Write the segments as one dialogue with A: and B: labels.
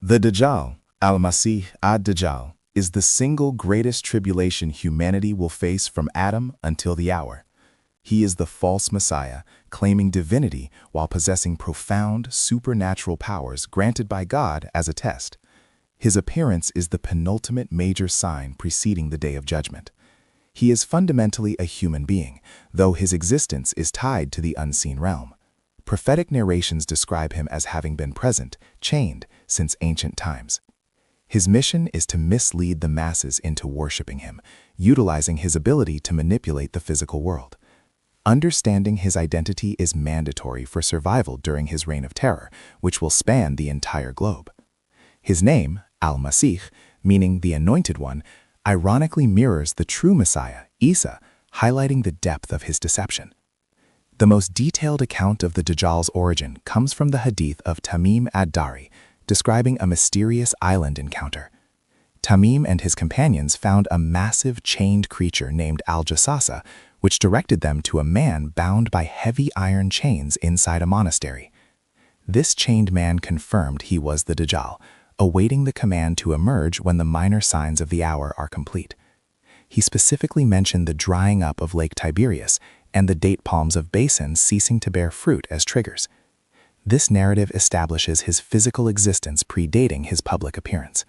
A: The Dajjal, Al-Masih, ad-Dajjal, is the single greatest tribulation humanity will face from Adam until the hour. He is the false Messiah, claiming divinity while possessing profound, supernatural powers granted by God as a test. His appearance is the penultimate major sign preceding the Day of Judgment. He is fundamentally a human being, though his existence is tied to the unseen realm. Prophetic narrations describe him as having been present, chained, since ancient times. His mission is to mislead the masses into worshiping him, utilizing his ability to manipulate the physical world. Understanding his identity is mandatory for survival during his reign of terror, which will span the entire globe. His name, Al-Masih, meaning the Anointed One, ironically mirrors the true Messiah, Isa, highlighting the depth of his deception. The most detailed account of the Dajjal's origin comes from the Hadith of Tamim ad-Dari, describing a mysterious island encounter. Tamim and his companions found a massive chained creature named Al-Jassasa, which directed them to a man bound by heavy iron chains inside a monastery. This chained man confirmed he was the Dajjal, awaiting the command to emerge when the minor signs of the hour are complete. He specifically mentioned the drying up of Lake Tiberias and the date palms of Basin ceasing to bear fruit as triggers. This narrative establishes his physical existence predating his public appearance.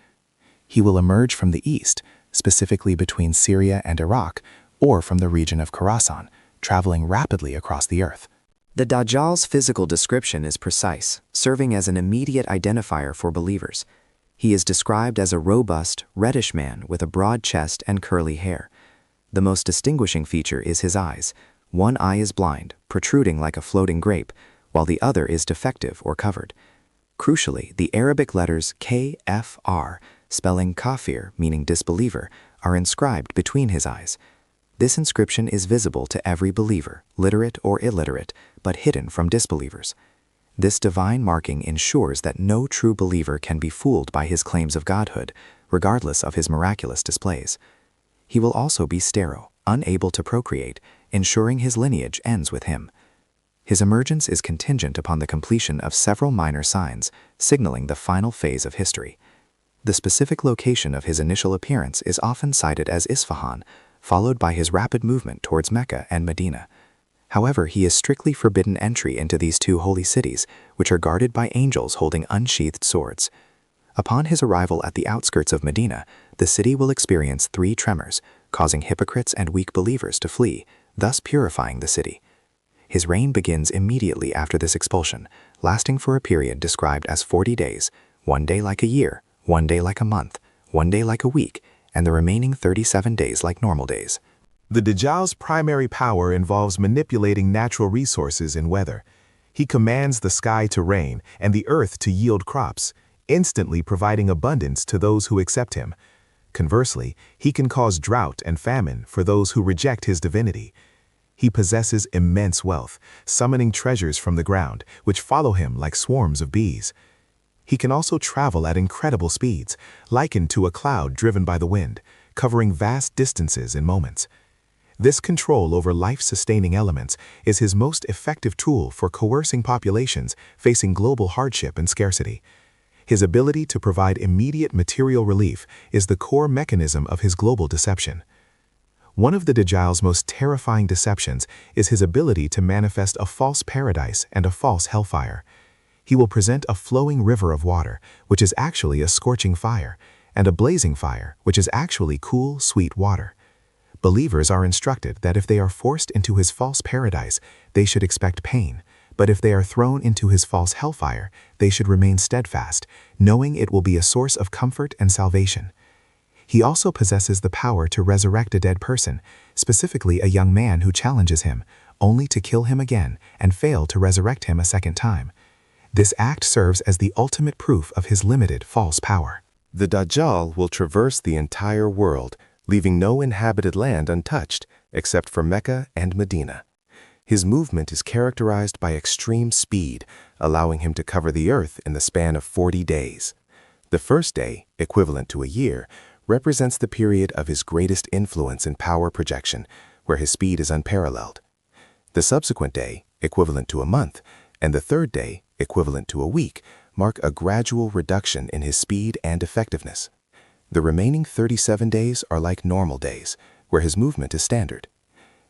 A: He will emerge from the east, specifically between Syria and Iraq, or from the region of Khorasan, traveling rapidly across the earth.
B: The Dajjal's physical description is precise, serving as an immediate identifier for believers. He is described as a robust, reddish man with a broad chest and curly hair. The most distinguishing feature is his eyes. One eye is blind, protruding like a floating grape, while the other is defective or covered. Crucially, the Arabic letters Kfr, spelling Kafir, meaning disbeliever, are inscribed between his eyes. This inscription is visible to every believer, literate or illiterate, but hidden from disbelievers. This divine marking ensures that no true believer can be fooled by his claims of godhood, regardless of his miraculous displays. He will also be sterile, unable to procreate, ensuring his lineage ends with him. His emergence is contingent upon the completion of several minor signs, signaling the final phase of history. The specific location of his initial appearance is often cited as Isfahan, followed by his rapid movement towards Mecca and Medina. However, he is strictly forbidden entry into these two holy cities, which are guarded by angels holding unsheathed swords. Upon his arrival at the outskirts of Medina, the city will experience 3 tremors, causing hypocrites and weak believers to flee, thus purifying the city. His reign begins immediately after this expulsion, lasting for a period described as 40 days, 1 day like a year, 1 day like a month, 1 day like a week, and the remaining 37 days like normal days.
C: The Dajjal's primary power involves manipulating natural resources and weather. He commands the sky to rain and the earth to yield crops, instantly providing abundance to those who accept him. Conversely, he can cause drought and famine for those who reject his divinity. He possesses immense wealth, summoning treasures from the ground, which follow him like swarms of bees. He can also travel at incredible speeds, likened to a cloud driven by the wind, covering vast distances in moments. This control over life-sustaining elements is his most effective tool for coercing populations facing global hardship and scarcity. His ability to provide immediate material relief is the core mechanism of his global deception. One of the Dajjal's most terrifying deceptions is his ability to manifest a false paradise and a false hellfire. He will present a flowing river of water, which is actually a scorching fire, and a blazing fire, which is actually cool, sweet water. Believers are instructed that if they are forced into his false paradise, they should expect pain, but if they are thrown into his false hellfire, they should remain steadfast, knowing it will be a source of comfort and salvation. He also possesses the power to resurrect a dead person, specifically a young man who challenges him, only to kill him again and fail to resurrect him a second time. This act serves as the ultimate proof of his limited false power.
D: The Dajjal will traverse the entire world, leaving no inhabited land untouched except for Mecca and Medina. His movement is characterized by extreme speed, allowing him to cover the earth in the span of 40 days. The first day, equivalent to a year, represents the period of his greatest influence and power projection, where his speed is unparalleled. The subsequent day, equivalent to a month, and the third day, equivalent to a week, mark a gradual reduction in his speed and effectiveness. The remaining 37 days are like normal days, where his movement is standard.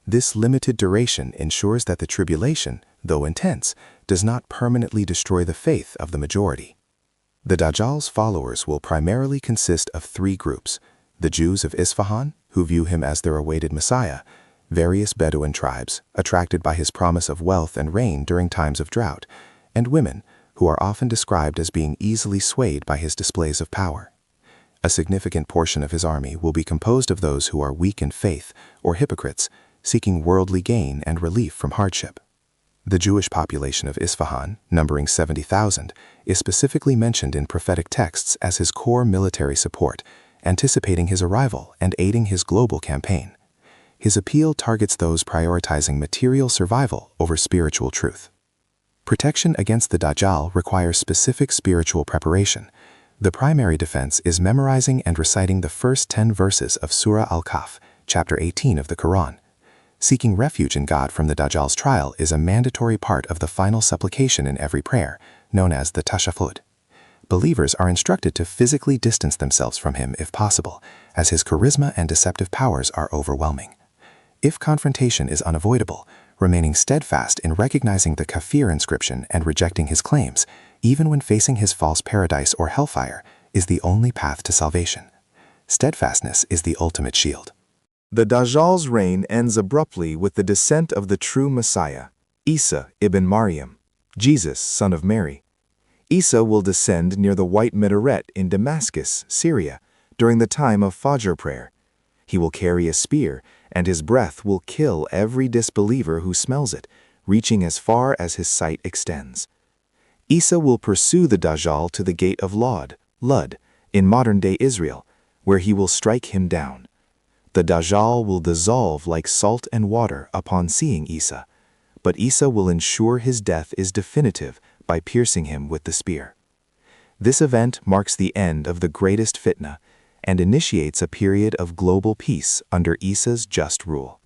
D: This limited duration ensures that the tribulation, though intense, does not permanently destroy the faith of the majority. The Dajjal's followers will primarily consist of three groups: the Jews of Isfahan, who view him as their awaited Messiah; various Bedouin tribes, attracted by his promise of wealth and rain during times of drought; and women, who are often described as being easily swayed by his displays of power. A significant portion of his army will be composed of those who are weak in faith, or hypocrites, seeking worldly gain and relief from hardship. The Jewish population of Isfahan, numbering 70,000, is specifically mentioned in prophetic texts as his core military support, anticipating his arrival and aiding his global campaign. His appeal targets those prioritizing material survival over spiritual truth. Protection against the Dajjal requires specific spiritual preparation. The primary defense is memorizing and reciting the first 10 verses of Surah Al-Kahf, chapter 18 of the Quran. Seeking refuge in God from the Dajjal's trial is a mandatory part of the final supplication in every prayer, known as the tashahhud. Believers are instructed to physically distance themselves from him if possible, as his charisma and deceptive powers are overwhelming. If confrontation is unavoidable, remaining steadfast in recognizing the Kafir inscription and rejecting his claims, even when facing his false paradise or hellfire, is the only path to salvation. Steadfastness is the ultimate shield.
C: The Dajjal's reign ends abruptly with the descent of the true Messiah, Isa ibn Maryam, Jesus, son of Mary. Isa will descend near the white minaret in Damascus, Syria, during the time of Fajr prayer. He will carry a spear, and his breath will kill every disbeliever who smells it, reaching as far as his sight extends. Isa will pursue the Dajjal to the gate of Lud, in modern-day Israel, where he will strike him down. The Dajjal will dissolve like salt and water upon seeing Isa, but Isa will ensure his death is definitive by piercing him with the spear. This event marks the end of the greatest fitna and initiates a period of global peace under Isa's just rule.